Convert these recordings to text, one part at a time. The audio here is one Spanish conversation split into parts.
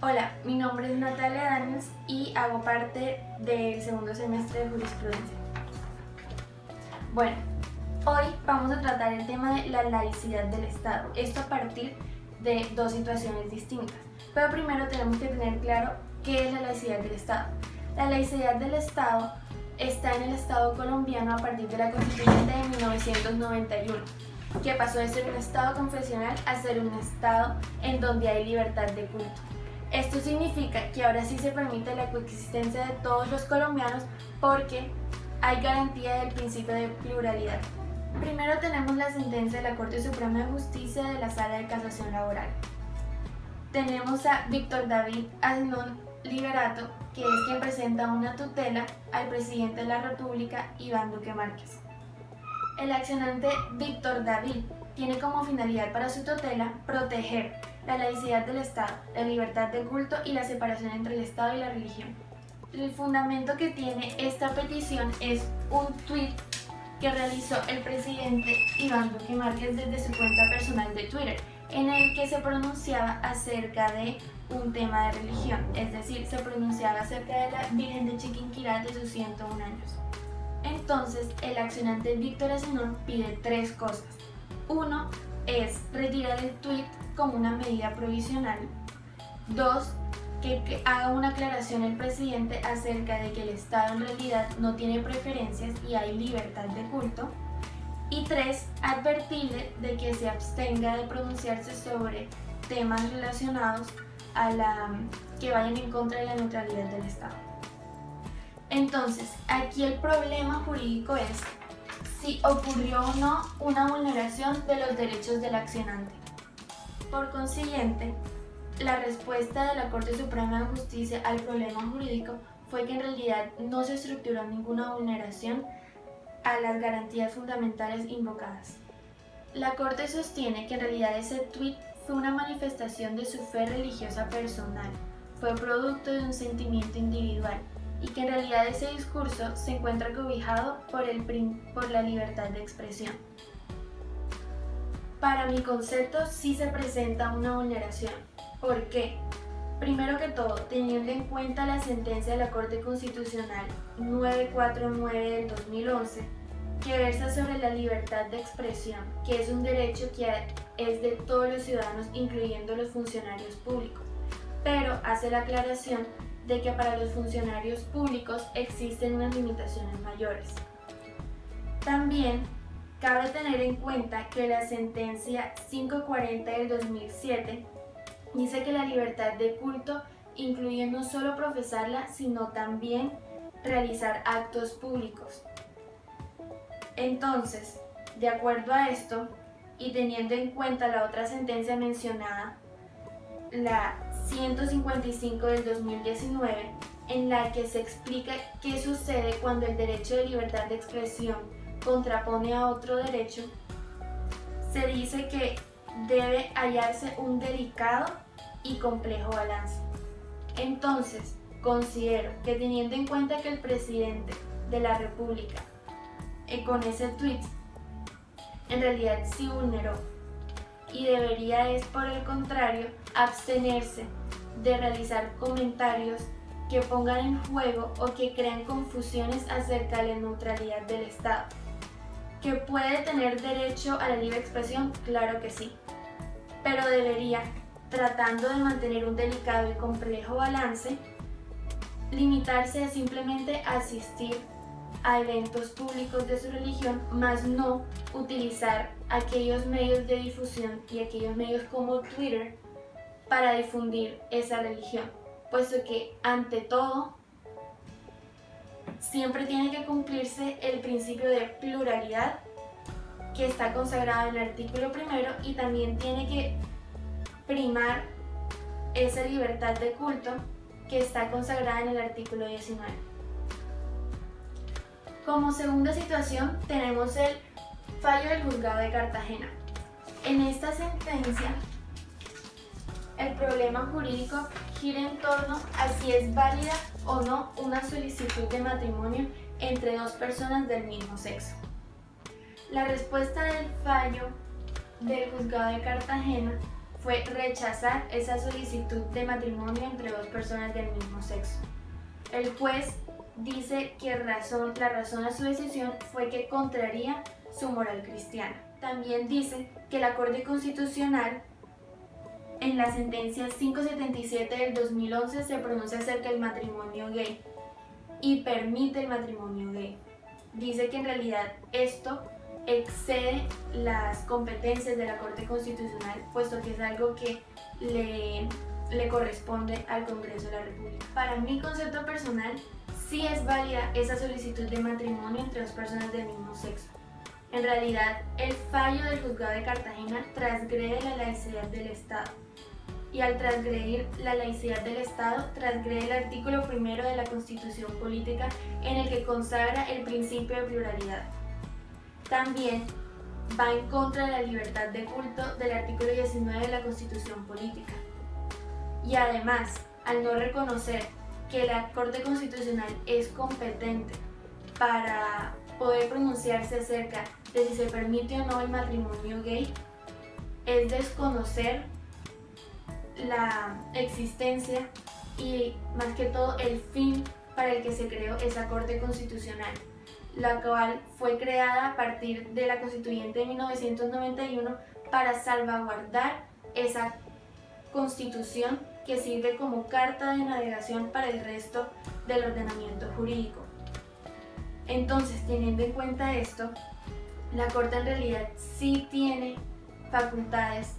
Hola, mi nombre es Natalia Daniels y hago parte del segundo semestre de jurisprudencia. Bueno, hoy vamos a tratar el tema de la laicidad del Estado, esto a partir de dos situaciones distintas. Pero primero tenemos que tener claro qué es la laicidad del Estado. La laicidad del Estado está en el Estado colombiano a partir de la Constitución de 1991, que pasó de ser un Estado confesional a ser un Estado en donde hay libertad de culto. Esto significa que ahora sí se permite la coexistencia de todos los colombianos porque hay garantía del principio de pluralidad. Primero tenemos la sentencia de la Corte Suprema de Justicia de la Sala de Casación Laboral. Tenemos a Víctor David Aznón Liberato, que es quien presenta una tutela al presidente de la República, Iván Duque Márquez. El accionante Víctor David tiene como finalidad para su tutela proteger la laicidad del Estado, la libertad de culto y la separación entre el Estado y la religión. El fundamento que tiene esta petición es un tuit que realizó el presidente Iván Duque Márquez desde su cuenta personal de Twitter, en el que se pronunciaba acerca de un tema de religión, es decir, se pronunciaba acerca de la Virgen de Chiquinquirá de sus 101 años. Entonces, el accionante Víctor Aznón pide tres cosas. Uno es retirar el tuit como una medida provisional. Dos, que haga una aclaración el presidente acerca de que el Estado en realidad no tiene preferencias y hay libertad de culto. Y tres, advertirle de que se abstenga de pronunciarse sobre temas relacionados a que vayan en contra de la neutralidad del Estado. Entonces, aquí el problema jurídico es si ocurrió o no una vulneración de los derechos del accionante. Por consiguiente, la respuesta de la Corte Suprema de Justicia al problema jurídico fue que en realidad no se estructuró ninguna vulneración a las garantías fundamentales invocadas. La Corte sostiene que en realidad ese tuit fue una manifestación de su fe religiosa personal, fue producto de un sentimiento individual y que en realidad ese discurso se encuentra cobijado por la libertad de expresión. Para mi concepto sí se presenta una vulneración. ¿Por qué? Primero que todo, teniendo en cuenta la sentencia de la Corte Constitucional 949 del 2011, que versa sobre la libertad de expresión, que es un derecho que es de todos los ciudadanos, incluyendo los funcionarios públicos, pero hace la aclaración de que para los funcionarios públicos existen unas limitaciones mayores. También cabe tener en cuenta que la sentencia 540 del 2007 dice que la libertad de culto incluye no solo profesarla, sino también realizar actos públicos. Entonces, de acuerdo a esto, y teniendo en cuenta la otra sentencia mencionada, la 155 del 2019, en la que se explica qué sucede cuando el derecho de libertad de expresión contrapone a otro derecho, se dice que debe hallarse un delicado y complejo balance. Entonces, considero que teniendo en cuenta que el presidente de la República con ese tweet en realidad sí vulneró y debería es por el contrario abstenerse de realizar comentarios que pongan en juego o que crean confusiones acerca de la neutralidad del Estado. ¿Que puede tener derecho a la libre expresión? Claro que sí, pero debería, tratando de mantener un delicado y complejo balance, limitarse a simplemente asistir a eventos públicos de su religión, más no utilizar aquellos medios de difusión y aquellos medios como Twitter para difundir esa religión, puesto que ante todo siempre tiene que cumplirse el principio de pluralidad que está consagrado en el artículo 1 y también tiene que primar esa libertad de culto que está consagrada en el artículo 19. Como segunda situación tenemos el fallo del Juzgado de Cartagena. En esta sentencia, el problema jurídico gira en torno a si es válida o no una solicitud de matrimonio entre dos personas del mismo sexo. La respuesta del fallo del Juzgado de Cartagena fue rechazar esa solicitud de matrimonio entre dos personas del mismo sexo. El juez dice que la razón a su decisión fue que contraría su moral cristiana. También dice que la Corte Constitucional en la sentencia 577 del 2011 se pronuncia acerca del matrimonio gay y permite el matrimonio gay. Dice que en realidad esto excede las competencias de la Corte Constitucional, puesto que es algo que le corresponde al Congreso de la República. Para mi concepto personal, sí es válida esa solicitud de matrimonio entre dos personas del mismo sexo. En realidad, el fallo del Juzgado de Cartagena transgrede la laicidad del Estado. Y al transgredir la laicidad del Estado, transgrede el artículo 1 de la Constitución Política en el que consagra el principio de pluralidad. También va en contra de la libertad de culto del artículo 19 de la Constitución Política. Y además, al no reconocer que la Corte Constitucional es competente para poder pronunciarse acerca de si se permite o no el matrimonio gay, es desconocer la existencia y más que todo el fin para el que se creó esa Corte Constitucional, la cual fue creada a partir de la Constituyente de 1991 para salvaguardar esa Constitución que sirve como carta de navegación para el resto del ordenamiento jurídico. Entonces, teniendo en cuenta esto, la Corte en realidad sí tiene facultades,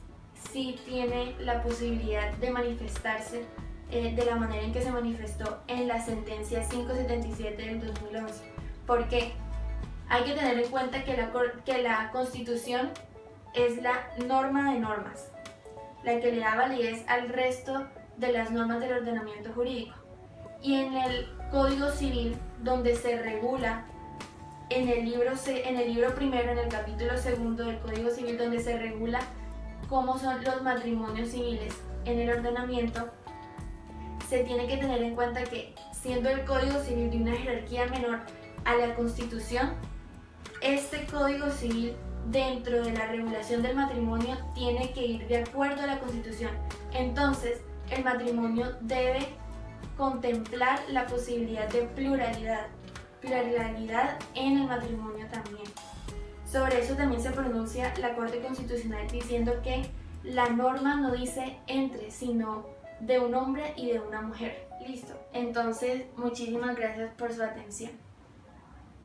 sí tiene la posibilidad de manifestarse de la manera en que se manifestó en la sentencia 577 del 2011. ¿Por qué? Hay que tener en cuenta que la Constitución es la norma de normas, la que le da validez al resto de las normas del ordenamiento jurídico. Y en el Código Civil, donde se regula, en el libro primero, en el capítulo segundo del Código Civil, donde se regula cómo son los matrimonios civiles en el ordenamiento, se tiene que tener en cuenta que, siendo el Código Civil de una jerarquía menor a la Constitución, este Código Civil, dentro de la regulación del matrimonio, tiene que ir de acuerdo a la Constitución. Entonces, el matrimonio debe contemplar la posibilidad de pluralidad en el matrimonio también. Sobre eso también se pronuncia la Corte Constitucional diciendo que la norma no dice entre, sino de un hombre y de una mujer. Listo. Entonces, muchísimas gracias por su atención.